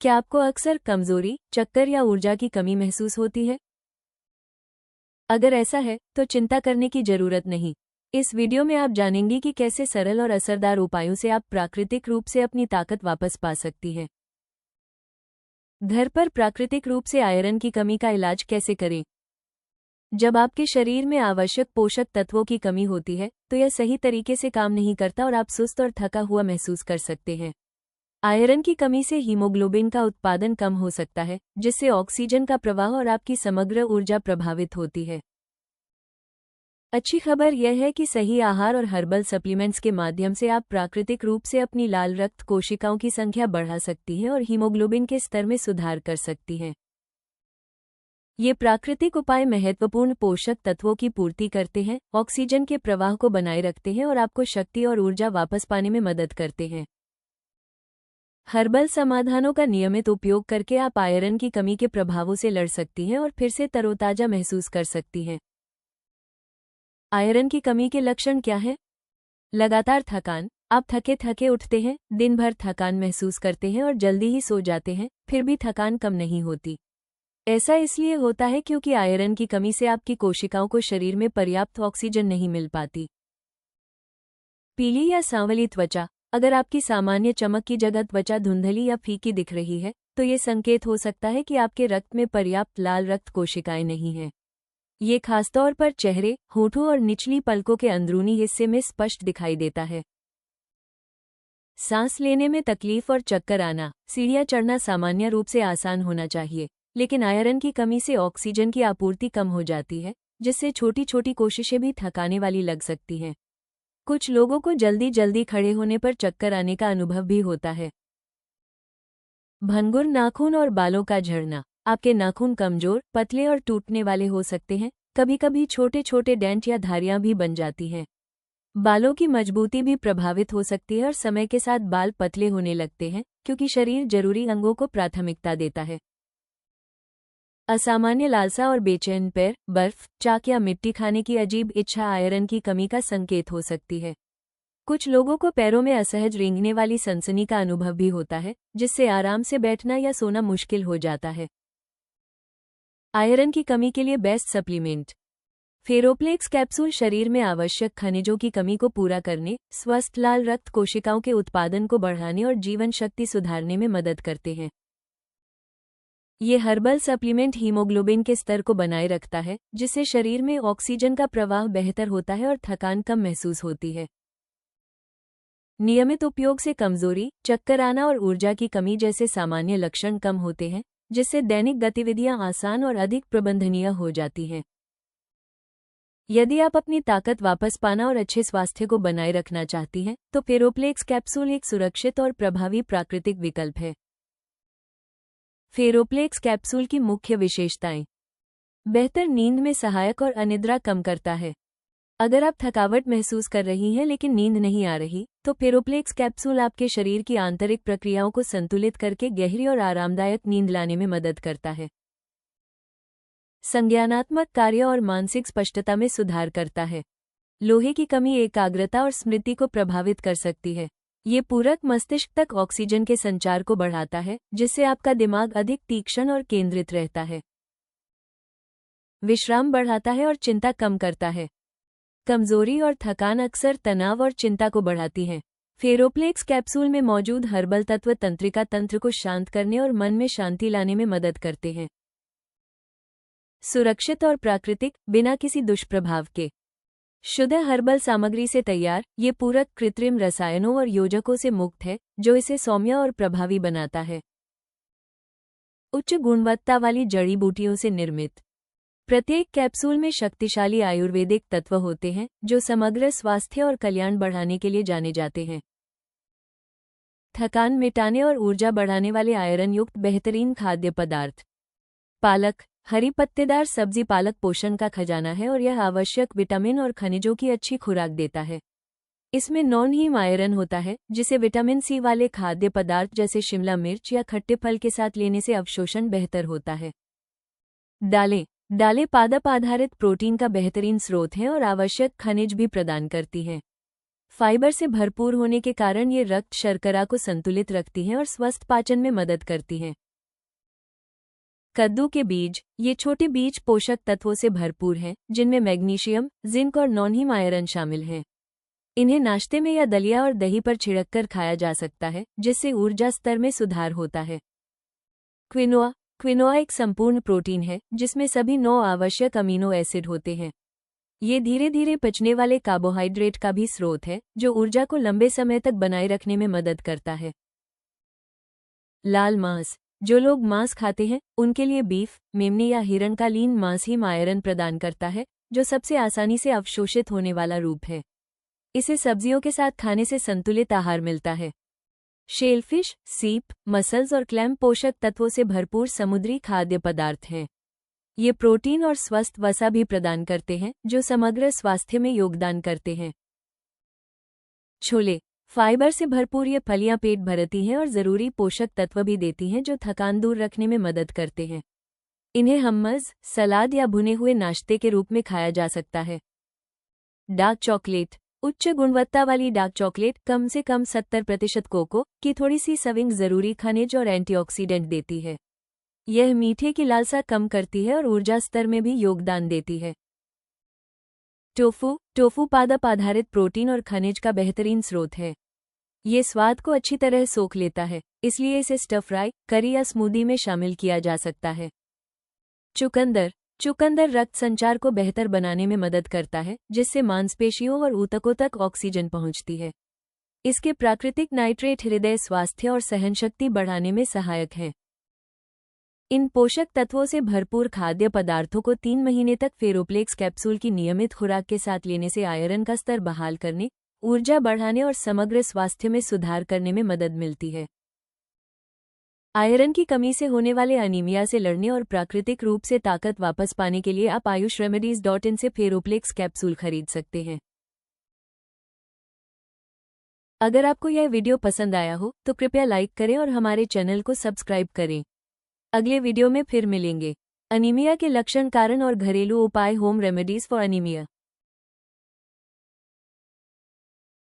क्या आपको अक्सर कमजोरी, चक्कर या ऊर्जा की कमी महसूस होती है? अगर ऐसा है तो चिंता करने की जरूरत नहीं। इस वीडियो में आप जानेंगे कि कैसे सरल और असरदार उपायों से आप प्राकृतिक रूप से अपनी ताकत वापस पा सकती हैं। घर पर प्राकृतिक रूप से आयरन की कमी का इलाज कैसे करें? जब आपके शरीर में आवश्यक पोषक तत्वों की कमी होती है तो यह सही तरीके से काम नहीं करता और आप सुस्त और थका हुआ महसूस कर सकते हैं। आयरन की कमी से हीमोग्लोबिन का उत्पादन कम हो सकता है, जिससे ऑक्सीजन का प्रवाह और आपकी समग्र ऊर्जा प्रभावित होती है। अच्छी खबर यह है कि सही आहार और हर्बल सप्लीमेंट्स के माध्यम से आप प्राकृतिक रूप से अपनी लाल रक्त कोशिकाओं की संख्या बढ़ा सकती हैं और हीमोग्लोबिन के स्तर में सुधार कर सकती हैं। ये प्राकृतिक उपाय महत्वपूर्ण पोषक तत्वों की पूर्ति करते हैं, ऑक्सीजन के प्रवाह को बनाए रखते हैं और आपको शक्ति और ऊर्जा वापस पाने में मदद करते हैं। हर्बल समाधानों का नियमित उपयोग करके आप आयरन की कमी के प्रभावों से लड़ सकती हैं और फिर से तरोताजा महसूस कर सकती हैं। आयरन की कमी के लक्षण क्या हैं? लगातार थकान। आप थके थके उठते हैं, दिन भर थकान महसूस करते हैं और जल्दी ही सो जाते हैं, फिर भी थकान कम नहीं होती। ऐसा इसलिए होता है क्योंकि आयरन की कमी से आपकी कोशिकाओं को शरीर में पर्याप्त ऑक्सीजन नहीं मिल पाती। पीली या सांवली त्वचा। अगर आपकी सामान्य चमक की जगह त्वचा धुंधली या फीकी दिख रही है तो ये संकेत हो सकता है कि आपके रक्त में पर्याप्त लाल रक्त कोशिकाएं नहीं हैं। ये खासतौर पर चेहरे, होठों और निचली पलकों के अंदरूनी हिस्से में स्पष्ट दिखाई देता है। सांस लेने में तकलीफ और चक्कर आना। सीढ़ियां चढ़ना सामान्य रूप से आसान होना चाहिए, लेकिन आयरन की कमी से ऑक्सीजन की आपूर्ति कम हो जाती है, जिससे छोटी छोटी कोशिशें भी थकाने वाली लग सकती हैं। कुछ लोगों को जल्दी जल्दी खड़े होने पर चक्कर आने का अनुभव भी होता है। भंगुर नाखून और बालों का झड़ना। आपके नाखून कमजोर, पतले और टूटने वाले हो सकते हैं। कभी कभी छोटे छोटे डेंट या धारियां भी बन जाती हैं। बालों की मजबूती भी प्रभावित हो सकती है और समय के साथ बाल पतले होने लगते हैं क्योंकि शरीर जरूरी अंगों को प्राथमिकता देता है। असामान्य लालसा और बेचैन पैर, बर्फ, चाक या मिट्टी खाने की अजीब इच्छा आयरन की कमी का संकेत हो सकती है। कुछ लोगों को पैरों में असहज रेंगने वाली सनसनी का अनुभव भी होता है, जिससे आराम से बैठना या सोना मुश्किल हो जाता है। आयरन की कमी के लिए बेस्ट सप्लीमेंट। फेरोप्लेक्स कैप्सूल शरीर में आवश्यक खनिजों की कमी को पूरा करने, स्वस्थ लाल रक्त कोशिकाओं के उत्पादन को बढ़ाने और जीवन शक्ति सुधारने में मदद करते हैं। ये हर्बल सप्लीमेंट हीमोग्लोबिन के स्तर को बनाए रखता है, जिससे शरीर में ऑक्सीजन का प्रवाह बेहतर होता है और थकान कम महसूस होती है। नियमित उपयोग से कमजोरी, चक्कर आना और ऊर्जा की कमी जैसे सामान्य लक्षण कम होते हैं, जिससे दैनिक गतिविधियां आसान और अधिक प्रबंधनीय हो जाती हैं। यदि आप अपनी ताकत वापस पाना और अच्छे स्वास्थ्य को बनाए रखना चाहती हैं, तो फेरोप्लेक्स कैप्सूल एक सुरक्षित और प्रभावी प्राकृतिक विकल्प है। फेरोप्लेक्स कैप्सूल की मुख्य विशेषताएं। बेहतर नींद में सहायक और अनिद्रा कम करता है। अगर आप थकावट महसूस कर रही हैं लेकिन नींद नहीं आ रही, तो फेरोप्लेक्स कैप्सूल आपके शरीर की आंतरिक प्रक्रियाओं को संतुलित करके गहरी और आरामदायक नींद लाने में मदद करता है। संज्ञानात्मक कार्य और मानसिक स्पष्टता में सुधार करता है। लोहे की कमी एकाग्रता और स्मृति को प्रभावित कर सकती है। ये पूरक मस्तिष्क तक ऑक्सीजन के संचार को बढ़ाता है, जिससे आपका दिमाग अधिक तीक्ष्ण और केंद्रित रहता है। विश्राम बढ़ाता है और चिंता कम करता है। कमजोरी और थकान अक्सर तनाव और चिंता को बढ़ाती हैं। फेरोप्लेक्स कैप्सूल में मौजूद हर्बल तत्व तंत्रिका तंत्र को शांत करने और मन में शांति लाने में मदद करते हैं। सुरक्षित और प्राकृतिक, बिना किसी दुष्प्रभाव के। शुद्ध हर्बल सामग्री से तैयार, ये पूरक कृत्रिम रसायनों और योजकों से मुक्त है, जो इसे सौम्य और प्रभावी बनाता है। उच्च गुणवत्ता वाली जड़ी बूटियों से निर्मित। प्रत्येक कैप्सूल में शक्तिशाली आयुर्वेदिक तत्व होते हैं, जो समग्र स्वास्थ्य और कल्याण बढ़ाने के लिए जाने जाते हैं। थकान मिटाने और ऊर्जा बढ़ाने वाले आयरन युक्त बेहतरीन खाद्य पदार्थ। पालक। हरी पत्तेदार सब्जी पालक पोषण का खजाना है और यह आवश्यक विटामिन और खनिजों की अच्छी खुराक देता है। इसमें नॉन हीम आयरन होता है, जिसे विटामिन सी वाले खाद्य पदार्थ जैसे शिमला मिर्च या खट्टे फल के साथ लेने से अवशोषण बेहतर होता है। दालें। दालें पादप आधारित प्रोटीन का बेहतरीन स्रोत हैं और आवश्यक खनिज भी प्रदान करती हैं। फाइबर से भरपूर होने के कारण ये रक्त शर्करा को संतुलित रखती हैं और स्वस्थ पाचन में मदद करती हैं। कद्दू के बीज। ये छोटे बीज पोषक तत्वों से भरपूर हैं, जिनमें मैग्नीशियम, जिंक और नॉन-हीम आयरन शामिल हैं। इन्हें नाश्ते में या दलिया और दही पर छिड़ककर खाया जा सकता है, जिससे ऊर्जा स्तर में सुधार होता है। क्विनोआ। क्विनोआ एक संपूर्ण प्रोटीन है, जिसमें सभी 9 आवश्यक अमीनो एसिड होते हैं। ये धीरे धीरे पचने वाले कार्बोहाइड्रेट का भी स्रोत है, जो ऊर्जा को लंबे समय तक बनाए रखने में मदद करता है। लाल मांस। जो लोग मांस खाते हैं, उनके लिए बीफ, मेमने या हिरण का लीन मांस ही आयरन प्रदान करता है, जो सबसे आसानी से अवशोषित होने वाला रूप है। इसे सब्जियों के साथ खाने से संतुलित आहार मिलता है। शेलफिश, सीप, मसल्स और क्लैम पोषक तत्वों से भरपूर समुद्री खाद्य पदार्थ हैं। ये प्रोटीन और स्वस्थ वसा भी प्रदान करते हैं, जो समग्र स्वास्थ्य में योगदान करते हैं। छोले। फाइबर से भरपूर ये फलियां पेट भरती हैं और ज़रूरी पोषक तत्व भी देती हैं, जो थकान दूर रखने में मदद करते हैं। इन्हें हम्मस, सलाद या भुने हुए नाश्ते के रूप में खाया जा सकता है। Dark chocolate. उच्च गुणवत्ता वाली डार्क चॉकलेट कम से कम 70% कोको की थोड़ी सी सविंग ज़रूरी खनिज और एंटीऑक्सीडेंट देती है। यह मीठे की लालसा कम करती है और ऊर्जा स्तर में भी योगदान देती है। टोफू। टोफू पादप आधारित प्रोटीन और खनिज का बेहतरीन स्रोत है। ये स्वाद को अच्छी तरह सोख लेता है, इसलिए इसे स्टर फ्राई, करी या स्मूदी में शामिल किया जा सकता है। चुकंदर। चुकंदर रक्त संचार को बेहतर बनाने में मदद करता है, जिससे मांसपेशियों और ऊतकों तक ऑक्सीजन पहुंचती है। इसके प्राकृतिक नाइट्रेट हृदय स्वास्थ्य और सहनशक्ति बढ़ाने में सहायक हैं। इन पोषक तत्वों से भरपूर खाद्य पदार्थों को 3 महीने तक फेरोप्लेक्स कैप्सूल की नियमित खुराक के साथ लेने से आयरन का स्तर बहाल करने, ऊर्जा बढ़ाने और समग्र स्वास्थ्य में सुधार करने में मदद मिलती है। आयरन की कमी से होने वाले अनीमिया से लड़ने और प्राकृतिक रूप से ताकत वापस पाने के लिए आप ayushRemedies.in से फेरोप्लेक्स कैप्सूल खरीद सकते हैं। अगर आपको यह वीडियो पसंद आया हो तो कृपया लाइक करें और हमारे चैनल को सब्सक्राइब करें। अगले वीडियो में फिर मिलेंगे। अनीमिया के लक्षण, कारण और घरेलू उपाय, होम रेमेडीज फॉर अनीमिया।